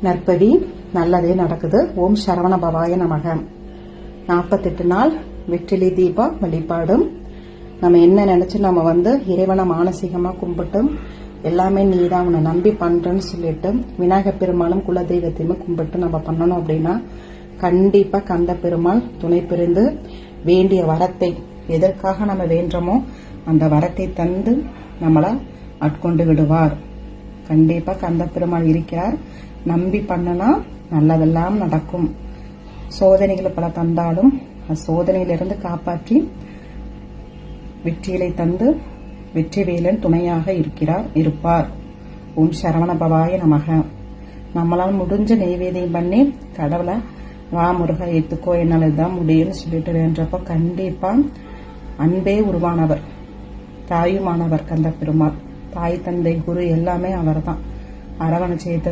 நற்பவி நல்லதே நடக்குது. ஓம் சரவண பவாய நமக. 48 நாள் வெற்றிலை தீப வழிபாடும். நம்ம என்ன நினைச்சு நம்ம இறைவனை மானசீகமா கும்பிட்டு எல்லாமே நீதான் உன்னை நம்பி பண்றேன்னு சொல்லிட்டு விநாயகர் பெருமாளும் குலதெய்வத்தையுமே கும்பிட்டு நம்ம பண்ணணும் அப்படின்னா கண்டிப்பா கந்த பெருமாள் துணை புரிந்து வேண்டிய வரத்தை எதற்காக நம்ம வேண்டுமோ அந்த வரத்தை தந்து நம்மளை ஆட்கொண்டு விடுவார். கண்டிப்பா கந்த பெருமாள் இருக்கிறார். நம்பி பண்ணனா நல்லதெல்லாம் நடக்கும். சோதனைகளை பல தந்தாலும் சோதனையிலிருந்து காப்பாற்றி வெற்றிகளை தந்து வெற்றிவேலன் துணையாக இருப்பார். ஓம் சரவண பவாய நமக. நம்மளால் முடிஞ்ச நெய்வேதியம் பண்ணி கடவுளை வா முருகா ஏத்துக்கோ, என்னால இதுதான் முடியும்னு சொல்லிட்டு வேண்டப்ப கண்டிப்பா அன்பே உருவானவர், தாயுமானவர் கந்த பெருமாள். தாய் தந்தை குரு எல்லாமே அவர் தான். அரவணை செய்த